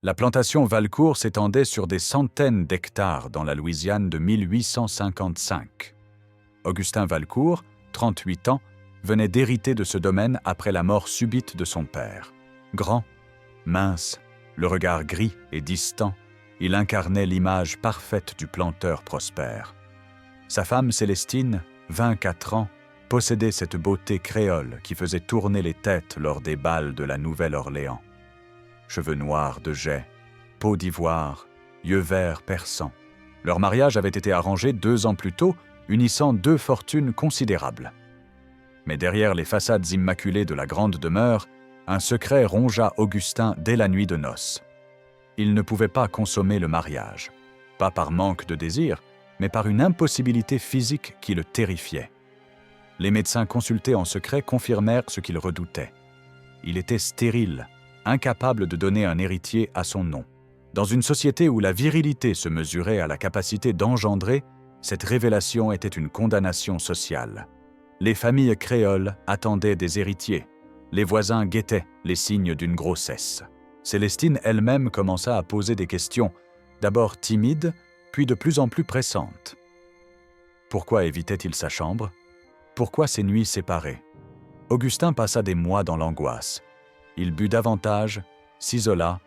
La plantation Valcourt s'étendait sur des centaines d'hectares dans la Louisiane de 1855. Augustin Valcourt, 38 ans, venait d'hériter de ce domaine après la mort subite de son père. Grand, mince, le regard gris et distant, il incarnait l'image parfaite du planteur prospère. Sa femme Célestine, 24 ans, possédait cette beauté créole qui faisait tourner les têtes lors des bals de la Nouvelle-Orléans. Cheveux noirs de jais, peau d'ivoire, yeux verts perçants. Leur mariage avait été arrangé 2 ans plus tôt, unissant 2 fortunes considérables. Mais derrière les façades immaculées de la grande demeure, un secret rongea Augustin dès la nuit de noces. Il ne pouvait pas consommer le mariage, pas par manque de désir, mais par une impossibilité physique qui le terrifiait. Les médecins consultés en secret confirmèrent ce qu'il redoutait. Il était stérile, incapable de donner un héritier à son nom. Dans une société où la virilité se mesurait à la capacité d'engendrer, cette révélation était une condamnation sociale. Les familles créoles attendaient des héritiers. Les voisins guettaient les signes d'une grossesse. Célestine elle-même commença à poser des questions, d'abord timides, puis de plus en plus pressantes. Pourquoi évitait-il sa chambre? Pourquoi ces nuits séparées? Augustin passa des mois dans l'angoisse. Il but davantage, s'isola,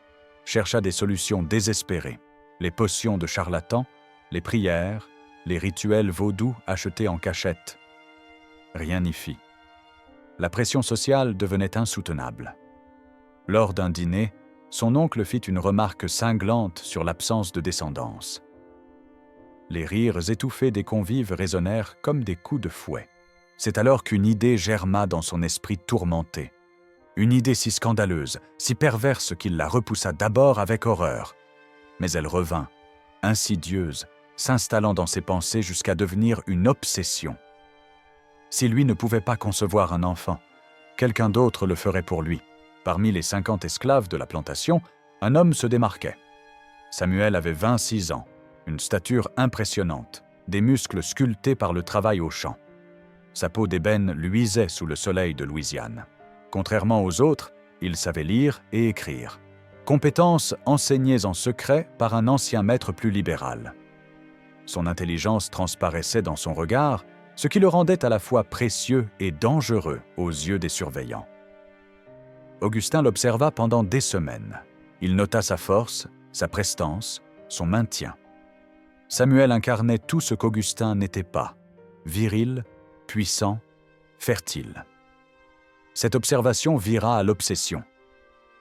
chercha des solutions désespérées. Les potions de charlatans, les prières, les rituels vaudous achetés en cachette. Rien n'y fit. La pression sociale devenait insoutenable. Lors d'un dîner, son oncle fit une remarque cinglante sur l'absence de descendance. Les rires étouffés des convives résonnèrent comme des coups de fouet. C'est alors qu'une idée germa dans son esprit tourmenté. Une idée si scandaleuse, si perverse qu'il la repoussa d'abord avec horreur. Mais elle revint, insidieuse, s'installant dans ses pensées jusqu'à devenir une obsession. Si lui ne pouvait pas concevoir un enfant, quelqu'un d'autre le ferait pour lui. Parmi les 50 esclaves de la plantation, un homme se démarquait. Samuel avait 26 ans, une stature impressionnante, des muscles sculptés par le travail au champ. Sa peau d'ébène luisait sous le soleil de Louisiane. Contrairement aux autres, il savait lire et écrire. Compétences enseignées en secret par un ancien maître plus libéral. Son intelligence transparaissait dans son regard, ce qui le rendait à la fois précieux et dangereux aux yeux des surveillants. Augustin l'observa pendant des semaines. Il nota sa force, sa prestance, son maintien. Samuel incarnait tout ce qu'Augustin n'était pas, viril, puissant, fertile. Cette observation vira à l'obsession.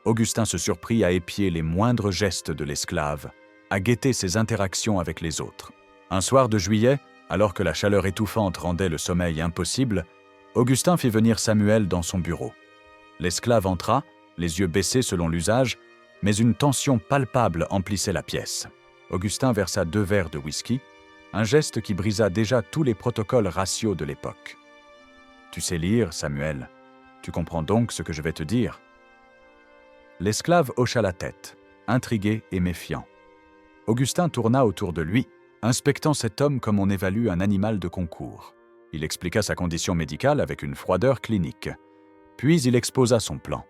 Augustin se surprit à épier les moindres gestes de l'esclave, à guetter ses interactions avec les autres. Un soir de juillet, alors que la chaleur étouffante rendait le sommeil impossible, Augustin fit venir Samuel dans son bureau. L'esclave entra, les yeux baissés selon l'usage, mais une tension palpable emplissait la pièce. Augustin versa 2 verres de whisky, un geste qui brisa déjà tous les protocoles raciaux de l'époque. « Tu sais lire, Samuel. Tu comprends donc ce que je vais te dire. » L'esclave hocha la tête, intrigué et méfiant. Augustin tourna autour de lui, inspectant cet homme comme on évalue un animal de concours. Il expliqua sa condition médicale avec une froideur clinique. Puis il exposa son plan.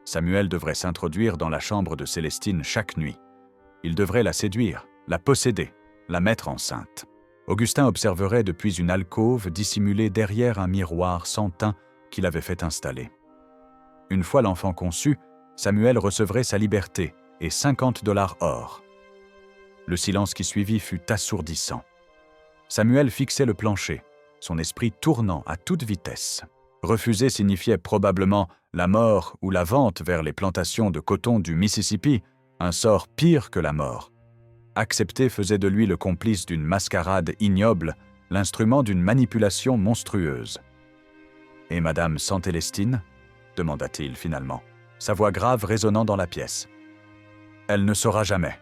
Samuel devrait s'introduire dans la chambre de Célestine chaque nuit. Il devrait la séduire, la posséder, la mettre enceinte. Augustin observerait depuis une alcôve dissimulée derrière un miroir sans teint qu'il avait fait installer. Une fois l'enfant conçu, Samuel recevrait sa liberté et 50 $ or. Le silence qui suivit fut assourdissant. Samuel fixait le plancher, son esprit tournant à toute vitesse. Refuser signifiait probablement la mort ou la vente vers les plantations de coton du Mississippi, un sort pire que la mort. Accepter faisait de lui le complice d'une mascarade ignoble, l'instrument d'une manipulation monstrueuse. « Et Madame Santélestine ?» demanda-t-il finalement, sa voix grave résonnant dans la pièce. « Elle ne saura jamais.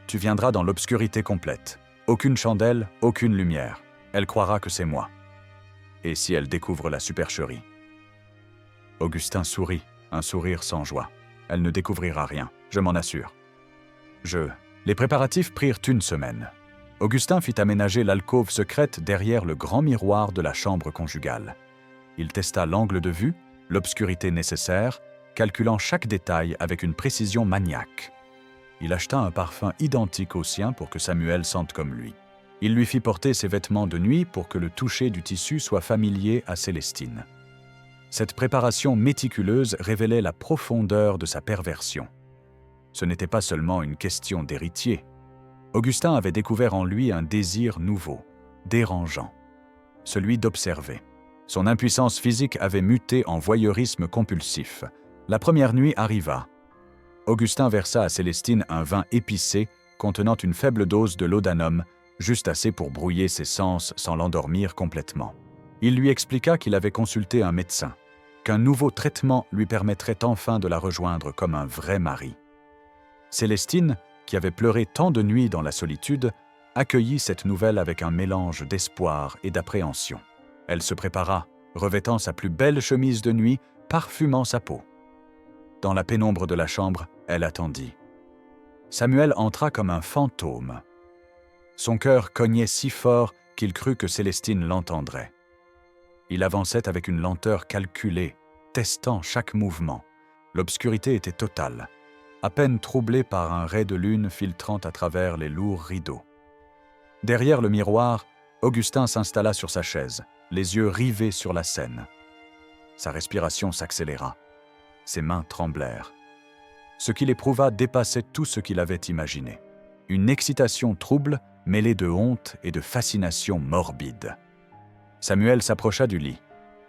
Tu viendras dans l'obscurité complète. Aucune chandelle, aucune lumière. Elle croira que c'est moi. Et si elle découvre la supercherie ?» Augustin sourit, un sourire sans joie. « Elle ne découvrira rien, je m'en assure. » Les préparatifs prirent une semaine. Augustin fit aménager l'alcôve secrète derrière le grand miroir de la chambre conjugale. Il testa l'angle de vue, l'obscurité nécessaire, calculant chaque détail avec une précision maniaque. Il acheta un parfum identique au sien pour que Samuel sente comme lui. Il lui fit porter ses vêtements de nuit pour que le toucher du tissu soit familier à Célestine. Cette préparation méticuleuse révélait la profondeur de sa perversion. Ce n'était pas seulement une question d'héritier. Augustin avait découvert en lui un désir nouveau, dérangeant, celui d'observer. Son impuissance physique avait muté en voyeurisme compulsif. La première nuit arriva. Augustin versa à Célestine un vin épicé contenant une faible dose de laudanum, juste assez pour brouiller ses sens sans l'endormir complètement. Il lui expliqua qu'il avait consulté un médecin, qu'un nouveau traitement lui permettrait enfin de la rejoindre comme un vrai mari. Célestine, qui avait pleuré tant de nuits dans la solitude, accueillit cette nouvelle avec un mélange d'espoir et d'appréhension. Elle se prépara, revêtant sa plus belle chemise de nuit, parfumant sa peau. Dans la pénombre de la chambre, elle attendit. Samuel entra comme un fantôme. Son cœur cognait si fort qu'il crut que Célestine l'entendrait. Il avançait avec une lenteur calculée, testant chaque mouvement. L'obscurité était totale, à peine troublée par un ray de lune filtrant à travers les lourds rideaux. Derrière le miroir, Augustin s'installa sur sa chaise, les yeux rivés sur la scène. Sa respiration s'accéléra. Ses mains tremblèrent. Ce qu'il éprouva dépassait tout ce qu'il avait imaginé. Une excitation trouble, mêlée de honte et de fascination morbide. Samuel s'approcha du lit.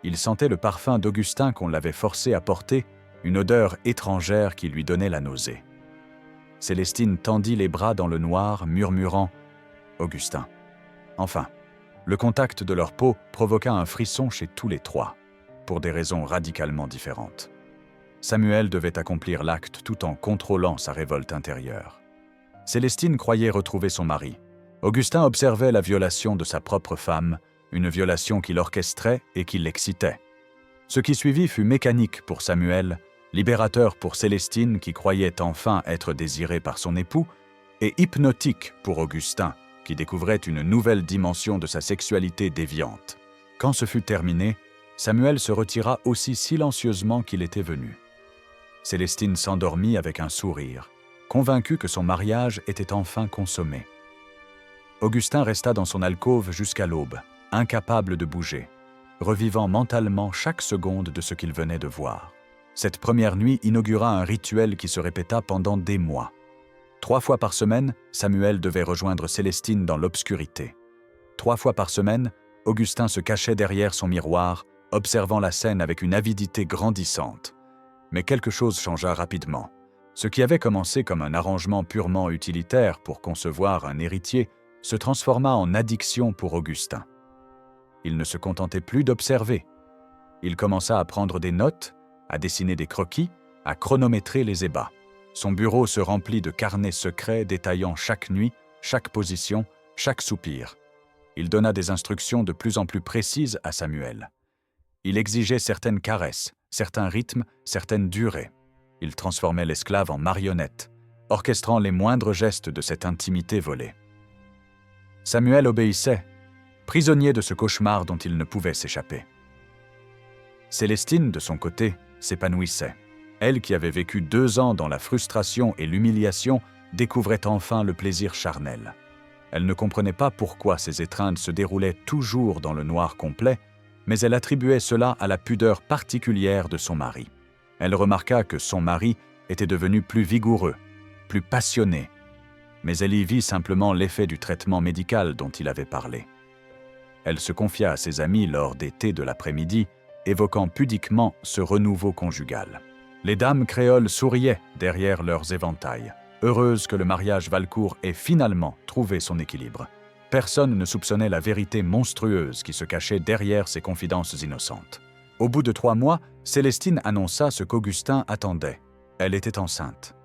Il sentait le parfum d'Augustin qu'on l'avait forcé à porter, une odeur étrangère qui lui donnait la nausée. Célestine tendit les bras dans le noir, murmurant « Augustin ». Enfin, le contact de leur peau provoqua un frisson chez tous les trois, pour des raisons radicalement différentes. Samuel devait accomplir l'acte tout en contrôlant sa révolte intérieure. Célestine croyait retrouver son mari. Augustin observait la violation de sa propre femme, une violation qui l'orchestrait et qui l'excitait. Ce qui suivit fut mécanique pour Samuel, libérateur pour Célestine qui croyait enfin être désirée par son époux, et hypnotique pour Augustin qui découvrait une nouvelle dimension de sa sexualité déviante. Quand ce fut terminé, Samuel se retira aussi silencieusement qu'il était venu. Célestine s'endormit avec un sourire, convaincue que son mariage était enfin consommé. Augustin resta dans son alcôve jusqu'à l'aube, incapable de bouger, revivant mentalement chaque seconde de ce qu'il venait de voir. Cette première nuit inaugura un rituel qui se répéta pendant des mois. 3 fois par semaine, Samuel devait rejoindre Célestine dans l'obscurité. 3 fois par semaine, Augustin se cachait derrière son miroir, observant la scène avec une avidité grandissante. Mais quelque chose changea rapidement. Ce qui avait commencé comme un arrangement purement utilitaire pour concevoir un héritier se transforma en addiction pour Augustin. Il ne se contentait plus d'observer. Il commença à prendre des notes, à dessiner des croquis, à chronométrer les ébats. Son bureau se remplit de carnets secrets détaillant chaque nuit, chaque position, chaque soupir. Il donna des instructions de plus en plus précises à Samuel. Il exigeait certaines caresses, certains rythmes, certaines durées. Il transformait l'esclave en marionnette, orchestrant les moindres gestes de cette intimité volée. Samuel obéissait, prisonnier de ce cauchemar dont il ne pouvait s'échapper. Célestine, de son côté, s'épanouissait. Elle qui avait vécu 2 ans dans la frustration et l'humiliation découvrait enfin le plaisir charnel. Elle ne comprenait pas pourquoi ces étreintes se déroulaient toujours dans le noir complet, mais elle attribuait cela à la pudeur particulière de son mari. Elle remarqua que son mari était devenu plus vigoureux, plus passionné, mais elle y vit simplement l'effet du traitement médical dont il avait parlé. Elle se confia à ses amis lors des thés de l'après-midi, évoquant pudiquement ce renouveau conjugal. Les dames créoles souriaient derrière leurs éventails, heureuses que le mariage Valcourt ait finalement trouvé son équilibre. Personne ne soupçonnait la vérité monstrueuse qui se cachait derrière ces confidences innocentes. Au bout de 3 mois, Célestine annonça ce qu'Augustin attendait. Elle était enceinte.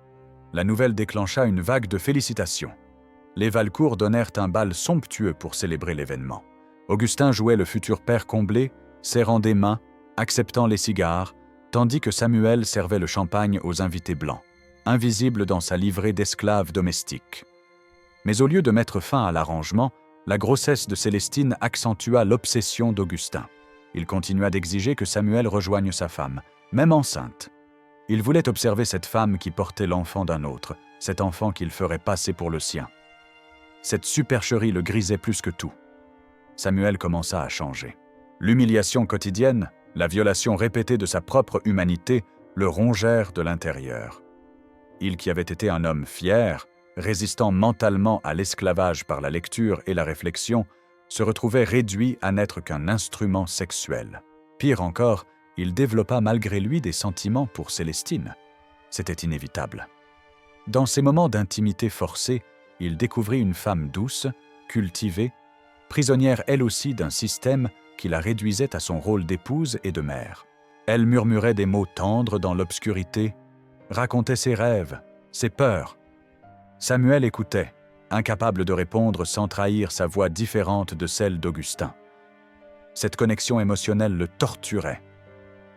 La nouvelle déclencha une vague de félicitations. Les Valcourt donnèrent un bal somptueux pour célébrer l'événement. Augustin jouait le futur père comblé, serrant des mains, acceptant les cigares, tandis que Samuel servait le champagne aux invités blancs, invisible dans sa livrée d'esclave domestique. Mais au lieu de mettre fin à l'arrangement, la grossesse de Célestine accentua l'obsession d'Augustin. Il continua d'exiger que Samuel rejoigne sa femme, même enceinte. Il voulait observer cette femme qui portait l'enfant d'un autre, cet enfant qu'il ferait passer pour le sien. Cette supercherie le grisait plus que tout. Samuel commença à changer. L'humiliation quotidienne, la violation répétée de sa propre humanité le rongèrent de l'intérieur. Il qui avait été un homme fier, résistant mentalement à l'esclavage par la lecture et la réflexion, se retrouvait réduit à n'être qu'un instrument sexuel. Pire encore, il développa malgré lui des sentiments pour Célestine. C'était inévitable. Dans ces moments d'intimité forcée, il découvrit une femme douce, cultivée, prisonnière elle aussi d'un système qui la réduisait à son rôle d'épouse et de mère. Elle murmurait des mots tendres dans l'obscurité, racontait ses rêves, ses peurs. Samuel écoutait, incapable de répondre sans trahir sa voix différente de celle d'Augustin. Cette connexion émotionnelle le torturait.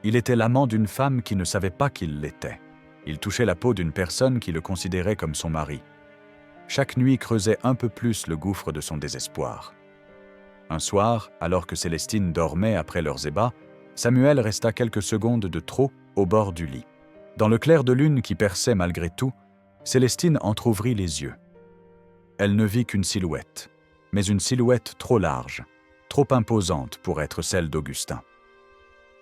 Il était l'amant d'une femme qui ne savait pas qu'il l'était. Il touchait la peau d'une personne qui le considérait comme son mari. Chaque nuit creusait un peu plus le gouffre de son désespoir. Un soir, alors que Célestine dormait après leurs ébats, Samuel resta quelques secondes de trop au bord du lit. Dans le clair de lune qui perçait malgré tout, Célestine entr'ouvrit les yeux. Elle ne vit qu'une silhouette, mais une silhouette trop large, trop imposante pour être celle d'Augustin.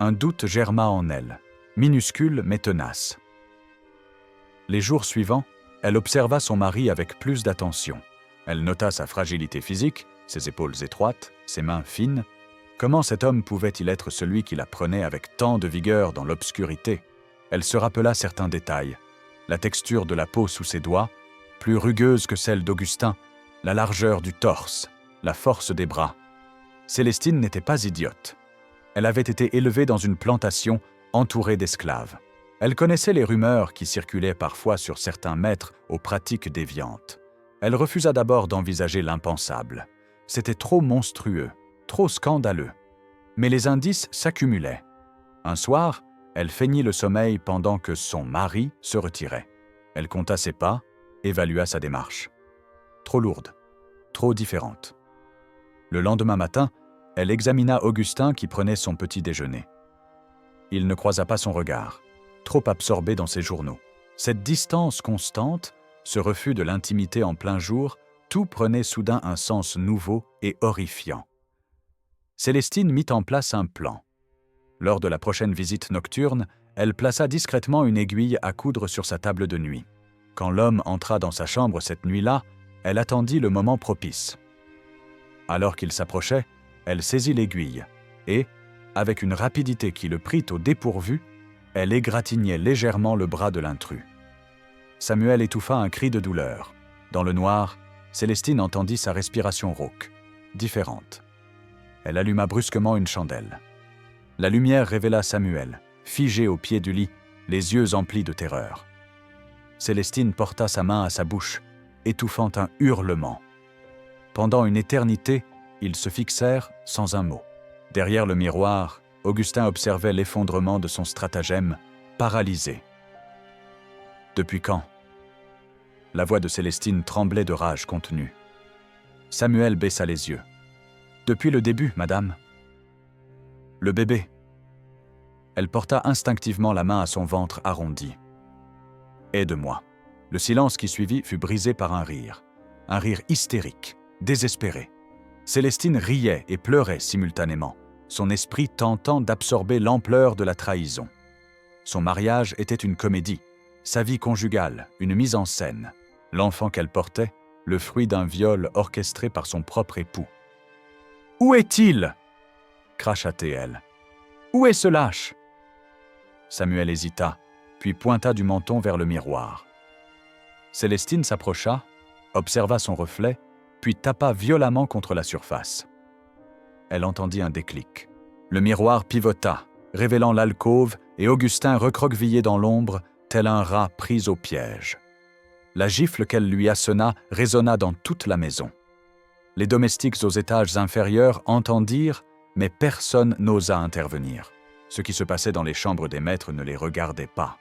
Un doute germa en elle, minuscule mais tenace. Les jours suivants, elle observa son mari avec plus d'attention. Elle nota sa fragilité physique, ses épaules étroites, ses mains fines. Comment cet homme pouvait-il être celui qui la prenait avec tant de vigueur dans l'obscurité? Elle se rappela certains détails. La texture de la peau sous ses doigts, plus rugueuse que celle d'Augustin, la largeur du torse, la force des bras. Célestine n'était pas idiote. Elle avait été élevée dans une plantation entourée d'esclaves. Elle connaissait les rumeurs qui circulaient parfois sur certains maîtres aux pratiques déviantes. Elle refusa d'abord d'envisager l'impensable. C'était trop monstrueux, trop scandaleux. Mais les indices s'accumulaient. Un soir, elle feignit le sommeil pendant que son mari se retirait. Elle compta ses pas, évalua sa démarche. Trop lourde, trop différente. Le lendemain matin, elle examina Augustin qui prenait son petit déjeuner. Il ne croisa pas son regard, trop absorbé dans ses journaux. Cette distance constante, ce refus de l'intimité en plein jour, tout prenait soudain un sens nouveau et horrifiant. Célestine mit en place un plan. Lors de la prochaine visite nocturne, elle plaça discrètement une aiguille à coudre sur sa table de nuit. Quand l'homme entra dans sa chambre cette nuit-là, elle attendit le moment propice. Alors qu'il s'approchait, elle saisit l'aiguille et, avec une rapidité qui le prit au dépourvu, elle égratignait légèrement le bras de l'intrus. Samuel étouffa un cri de douleur. Dans le noir, Célestine entendit sa respiration rauque, différente. Elle alluma brusquement une chandelle. La lumière révéla Samuel, figé au pied du lit, les yeux emplis de terreur. Célestine porta sa main à sa bouche, étouffant un hurlement. Pendant une éternité, ils se fixèrent sans un mot. Derrière le miroir, Augustin observait l'effondrement de son stratagème, paralysé. Depuis quand? La voix de Célestine tremblait de rage contenue. Samuel baissa les yeux. Depuis le début, madame. Le bébé. Elle porta instinctivement la main à son ventre arrondi. Aide-moi. Le silence qui suivit fut brisé par un rire hystérique, désespéré. Célestine riait et pleurait simultanément, son esprit tentant d'absorber l'ampleur de la trahison. Son mariage était une comédie, sa vie conjugale, une mise en scène. L'enfant qu'elle portait, le fruit d'un viol orchestré par son propre époux. « Où est-il » cracha-t-elle. « Où est ce lâche » Samuel hésita, puis pointa du menton vers le miroir. Célestine s'approcha, observa son reflet, puis tapa violemment contre la surface. Elle entendit un déclic. Le miroir pivota, révélant l'alcôve et Augustin recroquevillé dans l'ombre, tel un rat pris au piège. La gifle qu'elle lui assena résonna dans toute la maison. Les domestiques aux étages inférieurs entendirent, mais personne n'osa intervenir. Ce qui se passait dans les chambres des maîtres ne les regardait pas.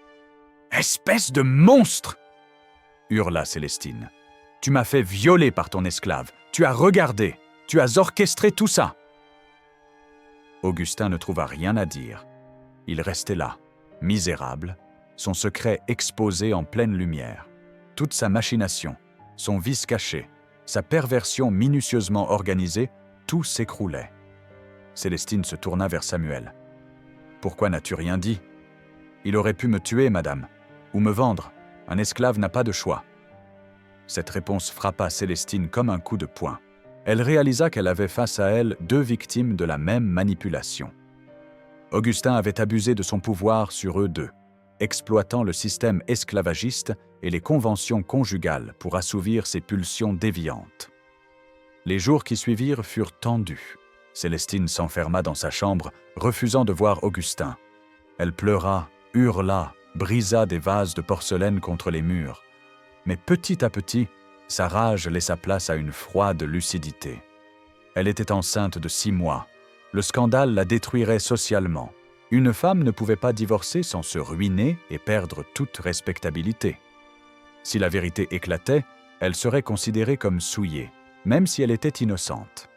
« Espèce de monstre !» hurla Célestine. « Tu m'as fait violer par ton esclave. Tu as regardé. Tu as orchestré tout ça. » Augustin ne trouva rien à dire. Il restait là, misérable, son secret exposé en pleine lumière. Toute sa machination, son vice caché, sa perversion minutieusement organisée, tout s'écroulait. Célestine se tourna vers Samuel. « Pourquoi n'as-tu rien dit ? Il aurait pu me tuer, madame, ou me vendre. Un esclave n'a pas de choix. » Cette réponse frappa Célestine comme un coup de poing. Elle réalisa qu'elle avait face à elle deux victimes de la même manipulation. Augustin avait abusé de son pouvoir sur eux deux, exploitant le système esclavagiste et les conventions conjugales pour assouvir ses pulsions déviantes. Les jours qui suivirent furent tendus. Célestine s'enferma dans sa chambre, refusant de voir Augustin. Elle pleura, hurla, brisa des vases de porcelaine contre les murs. Mais petit à petit, sa rage laissa place à une froide lucidité. Elle était enceinte de 6 mois. Le scandale la détruirait socialement. Une femme ne pouvait pas divorcer sans se ruiner et perdre toute respectabilité. Si la vérité éclatait, elle serait considérée comme souillée, même si elle était innocente.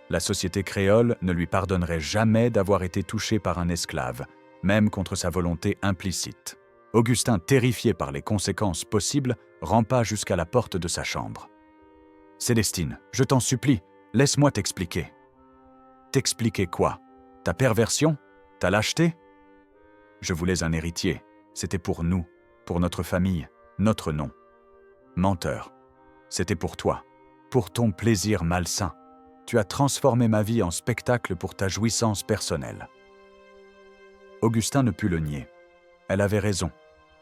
La société créole ne lui pardonnerait jamais d'avoir été touchée par un esclave, même contre sa volonté implicite. Augustin, terrifié par les conséquences possibles, rampa jusqu'à la porte de sa chambre. « Célestine, je t'en supplie, laisse-moi t'expliquer. » « T'expliquer quoi? Ta perversion? Ta lâcheté? » « Je voulais un héritier. C'était pour nous, pour notre famille, notre nom. » « Menteur. C'était pour toi, pour ton plaisir malsain. Tu as transformé ma vie en spectacle pour ta jouissance personnelle. » Augustin ne put le nier. Elle avait raison.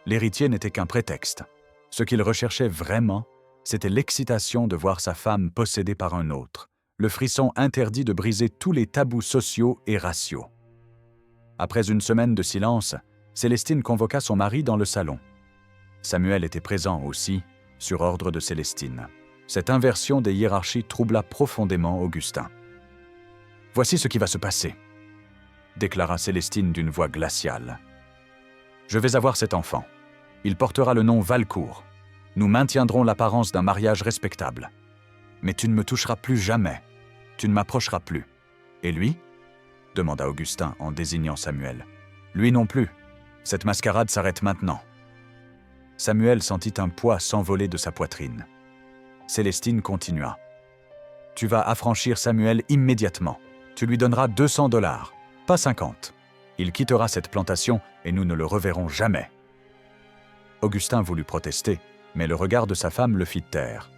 L'héritier n'était qu'un prétexte. Ce qu'il recherchait vraiment, c'était l'excitation de voir sa femme possédée par un autre, le frisson interdit de briser tous les tabous sociaux et raciaux. Après une semaine de silence, Célestine convoqua son mari dans le salon. Samuel était présent aussi, sur ordre de Célestine. Cette inversion des hiérarchies troubla profondément Augustin. « Voici ce qui va se passer », déclara Célestine d'une voix glaciale. « Je vais avoir cet enfant. Il portera le nom Valcourt. Nous maintiendrons l'apparence d'un mariage respectable. Mais tu ne me toucheras plus jamais. Tu ne m'approcheras plus. Et lui ? » demanda Augustin en désignant Samuel. « Lui non plus. Cette mascarade s'arrête maintenant. » Samuel sentit un poids s'envoler de sa poitrine. Célestine continua. « Tu vas affranchir Samuel immédiatement. Tu lui donneras 200 $, pas 50. Il quittera cette plantation et nous ne le reverrons jamais. » Augustin voulut protester, mais le regard de sa femme le fit taire.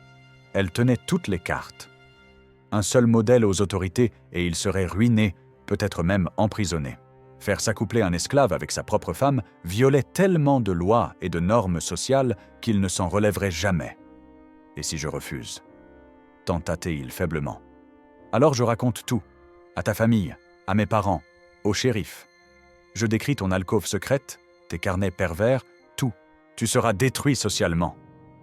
Elle tenait toutes les cartes. Un seul modèle aux autorités et il serait ruiné, peut-être même emprisonné. Faire s'accoupler un esclave avec sa propre femme violait tellement de lois et de normes sociales qu'il ne s'en relèverait jamais. « Et si je refuse ?» tenta-t-il faiblement. « Alors je raconte tout, à ta famille, à mes parents, au shérif. Je décris ton alcôve secrète, tes carnets pervers, tout. Tu seras détruit socialement,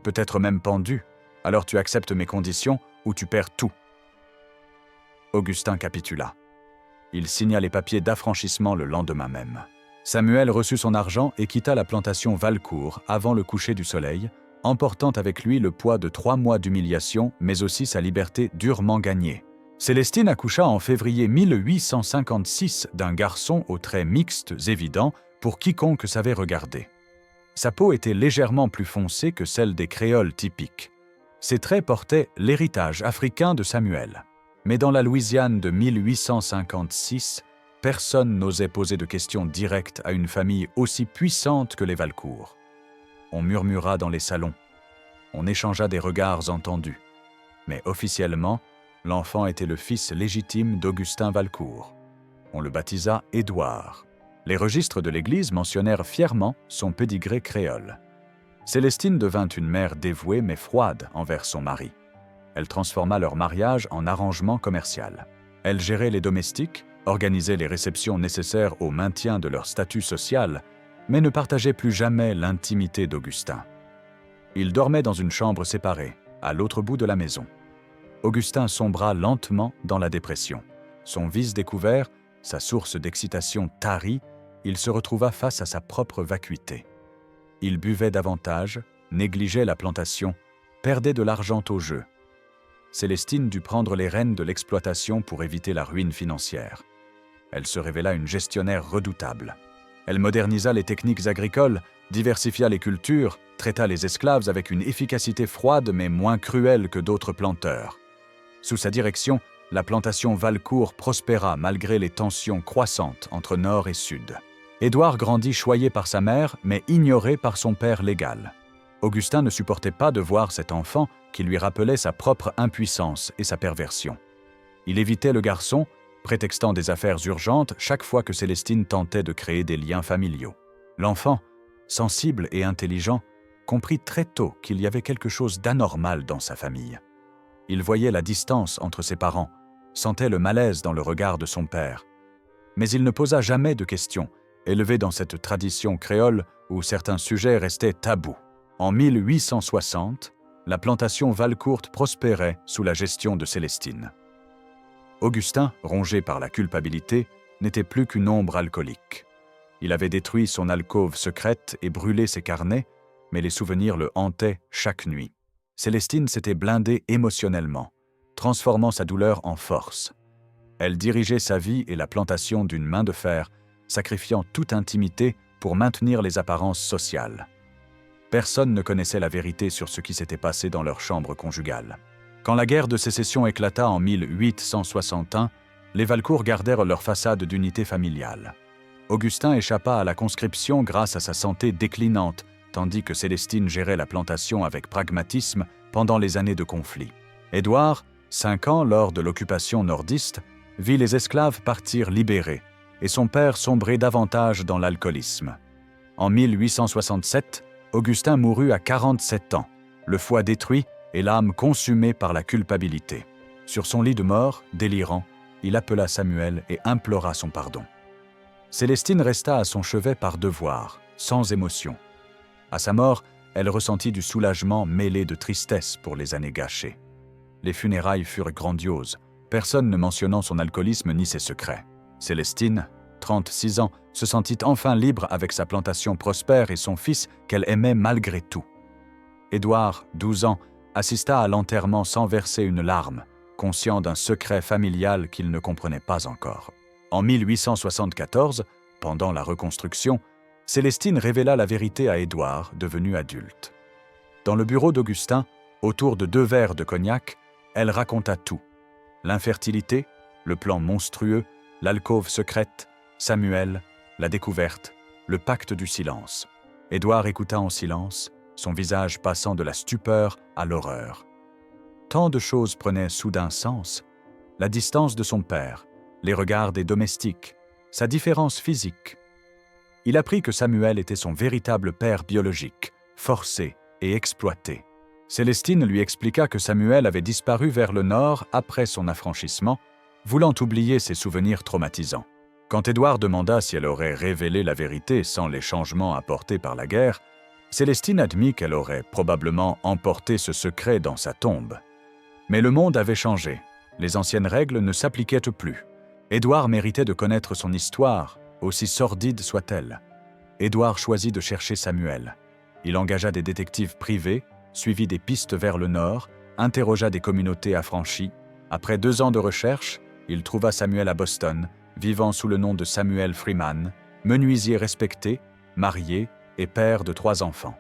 peut-être même pendu. Alors tu acceptes mes conditions ou tu perds tout. » Augustin capitula. Il signa les papiers d'affranchissement le lendemain même. Samuel reçut son argent et quitta la plantation Valcourt avant le coucher du soleil, emportant avec lui le poids de 3 mois d'humiliation, mais aussi sa liberté durement gagnée. Célestine accoucha en février 1856 d'un garçon aux traits mixtes évidents pour quiconque savait regarder. Sa peau était légèrement plus foncée que celle des créoles typiques. Ses traits portaient l'héritage africain de Samuel. Mais dans la Louisiane de 1856, personne n'osait poser de questions directes à une famille aussi puissante que les Valcourt. On murmura dans les salons. On échangea des regards entendus. Mais officiellement, l'enfant était le fils légitime d'Augustin Valcourt. On le baptisa Édouard. Les registres de l'Église mentionnèrent fièrement son pédigré créole. Célestine devint une mère dévouée mais froide envers son mari. Elle transforma leur mariage en arrangement commercial. Elle gérait les domestiques, organisait les réceptions nécessaires au maintien de leur statut social, mais ne partageait plus jamais l'intimité d'Augustin. Il dormait dans une chambre séparée, à l'autre bout de la maison. Augustin sombra lentement dans la dépression. Son vice découvert, sa source d'excitation tarie, il se retrouva face à sa propre vacuité. Il buvait davantage, négligeait la plantation, perdait de l'argent au jeu. Célestine dut prendre les rênes de l'exploitation pour éviter la ruine financière. Elle se révéla une gestionnaire redoutable. Elle modernisa les techniques agricoles, diversifia les cultures, traita les esclaves avec une efficacité froide mais moins cruelle que d'autres planteurs. Sous sa direction, la plantation Valcourt prospéra malgré les tensions croissantes entre Nord et Sud. Édouard grandit choyé par sa mère, mais ignoré par son père légal. Augustin ne supportait pas de voir cet enfant qui lui rappelait sa propre impuissance et sa perversion. Il évitait le garçon, prétextant des affaires urgentes chaque fois que Célestine tentait de créer des liens familiaux. L'enfant, sensible et intelligent, comprit très tôt qu'il y avait quelque chose d'anormal dans sa famille. Il voyait la distance entre ses parents, sentait le malaise dans le regard de son père. Mais il ne posa jamais de questions, élevé dans cette tradition créole où certains sujets restaient tabous. En 1860, la plantation Valcourt prospérait sous la gestion de Célestine. Augustin, rongé par la culpabilité, n'était plus qu'une ombre alcoolique. Il avait détruit son alcôve secrète et brûlé ses carnets, mais les souvenirs le hantaient chaque nuit. Célestine s'était blindée émotionnellement, transformant sa douleur en force. Elle dirigeait sa vie et la plantation d'une main de fer, sacrifiant toute intimité pour maintenir les apparences sociales. Personne ne connaissait la vérité sur ce qui s'était passé dans leur chambre conjugale. Quand la guerre de sécession éclata en 1861, les Valcourt gardèrent leur façade d'unité familiale. Augustin échappa à la conscription grâce à sa santé déclinante, tandis que Célestine gérait la plantation avec pragmatisme pendant les années de conflit. Édouard, 5 ans lors de l'occupation nordiste, vit les esclaves partir libérés, et son père sombrer davantage dans l'alcoolisme. En 1867, Augustin mourut à 47 ans, le foie détruit et l'âme consumée par la culpabilité. Sur son lit de mort, délirant, il appela Samuel et implora son pardon. Célestine resta à son chevet par devoir, sans émotion. À sa mort, elle ressentit du soulagement mêlé de tristesse pour les années gâchées. Les funérailles furent grandioses, personne ne mentionnant son alcoolisme ni ses secrets. Célestine, 36 ans, se sentit enfin libre avec sa plantation prospère et son fils qu'elle aimait malgré tout. Édouard, 12 ans, assista à l'enterrement sans verser une larme, conscient d'un secret familial qu'il ne comprenait pas encore. En 1874, pendant la reconstruction, Célestine révéla la vérité à Édouard, devenu adulte. Dans le bureau d'Augustin, autour de 2 verres de cognac, elle raconta tout. L'infertilité, le plan monstrueux, l'alcôve secrète, Samuel, la découverte, le pacte du silence. Édouard écouta en silence, son visage passant de la stupeur à l'horreur. Tant de choses prenaient soudain sens. La distance de son père, les regards des domestiques, sa différence physique. Il apprit que Samuel était son véritable père biologique, forcé et exploité. Célestine lui expliqua que Samuel avait disparu vers le nord après son affranchissement, voulant oublier ses souvenirs traumatisants. Quand Édouard demanda si elle aurait révélé la vérité sans les changements apportés par la guerre, Célestine admit qu'elle aurait probablement emporté ce secret dans sa tombe. Mais le monde avait changé, les anciennes règles ne s'appliquaient plus. Édouard méritait de connaître son histoire, aussi sordide soit-elle. Édouard choisit de chercher Samuel. Il engagea des détectives privés, suivit des pistes vers le nord, interrogea des communautés affranchies. Après 2 ans de recherche, il trouva Samuel à Boston, vivant sous le nom de Samuel Freeman, menuisier respecté, marié et père de 3 enfants.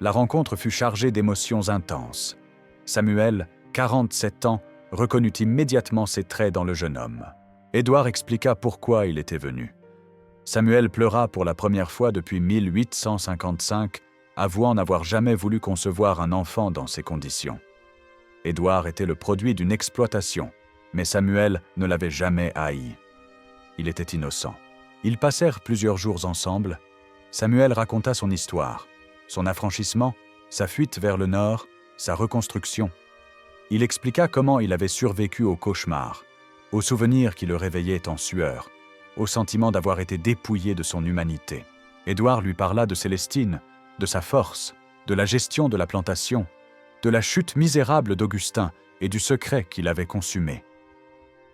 La rencontre fut chargée d'émotions intenses. Samuel, 47 ans, reconnut immédiatement ses traits dans le jeune homme. Édouard expliqua pourquoi il était venu. Samuel pleura pour la première fois depuis 1855, avouant n'avoir jamais voulu concevoir un enfant dans ces conditions. Édouard était le produit d'une exploitation, mais Samuel ne l'avait jamais haï. Il était innocent. Ils passèrent plusieurs jours ensemble. Samuel raconta son histoire, son affranchissement, sa fuite vers le nord, sa reconstruction. Il expliqua comment il avait survécu au cauchemar, aux souvenirs qui le réveillaient en sueur, au sentiment d'avoir été dépouillé de son humanité. Édouard lui parla de Célestine, de sa force, de la gestion de la plantation, de la chute misérable d'Augustin et du secret qu'il avait consumé.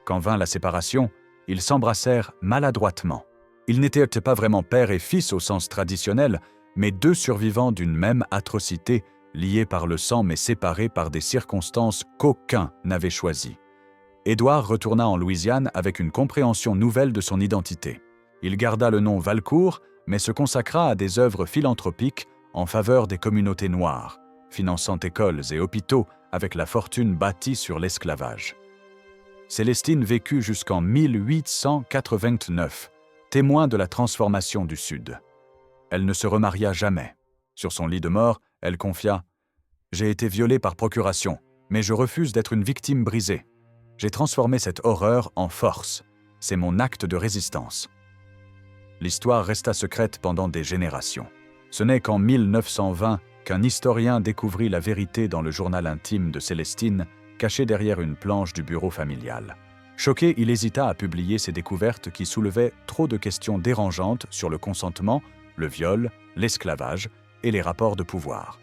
Quand vint la séparation, ils s'embrassèrent maladroitement. Ils n'étaient pas vraiment père et fils au sens traditionnel, mais 2 survivants d'une même atrocité, liés par le sang mais séparés par des circonstances qu'aucun n'avait choisies. Édouard retourna en Louisiane avec une compréhension nouvelle de son identité. Il garda le nom Valcourt, mais se consacra à des œuvres philanthropiques en faveur des communautés noires, finançant écoles et hôpitaux avec la fortune bâtie sur l'esclavage. Célestine vécut jusqu'en 1889, témoin de la transformation du Sud. Elle ne se remaria jamais. Sur son lit de mort, elle confia « J'ai été violée par procuration, mais je refuse d'être une victime brisée. J'ai transformé cette horreur en force. C'est mon acte de résistance. » L'histoire resta secrète pendant des générations. Ce n'est qu'en 1920 qu'un historien découvrit la vérité dans le journal intime de Célestine, caché derrière une planche du bureau familial. Choqué, il hésita à publier ses découvertes qui soulevaient trop de questions dérangeantes sur le consentement, le viol, l'esclavage et les rapports de pouvoir.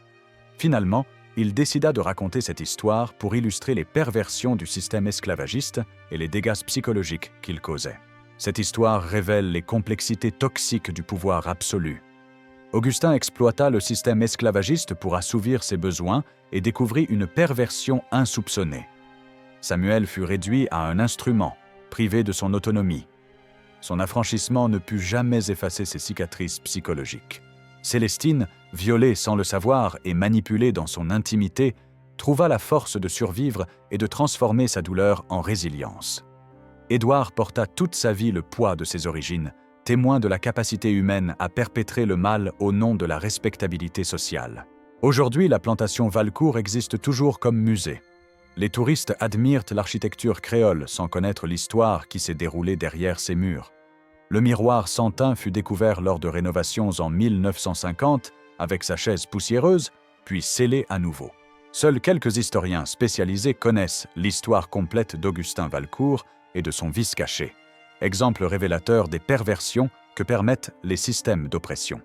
Finalement, il décida de raconter cette histoire pour illustrer les perversions du système esclavagiste et les dégâts psychologiques qu'il causait. Cette histoire révèle les complexités toxiques du pouvoir absolu. Augustin exploita le système esclavagiste pour assouvir ses besoins et découvrit une perversion insoupçonnée. Samuel fut réduit à un instrument, privé de son autonomie. Son affranchissement ne put jamais effacer ses cicatrices psychologiques. Célestine, violée sans le savoir et manipulée dans son intimité, trouva la force de survivre et de transformer sa douleur en résilience. Édouard porta toute sa vie le poids de ses origines, témoin de la capacité humaine à perpétrer le mal au nom de la respectabilité sociale. Aujourd'hui, la plantation Valcourt existe toujours comme musée. Les touristes admirent l'architecture créole sans connaître l'histoire qui s'est déroulée derrière ces murs. Le miroir Santin fut découvert lors de rénovations en 1950 avec sa chaise poussiéreuse, puis scellé à nouveau. Seuls quelques historiens spécialisés connaissent l'histoire complète d'Augustin Valcourt et de son vice caché, exemple révélateur des perversions que permettent les systèmes d'oppression.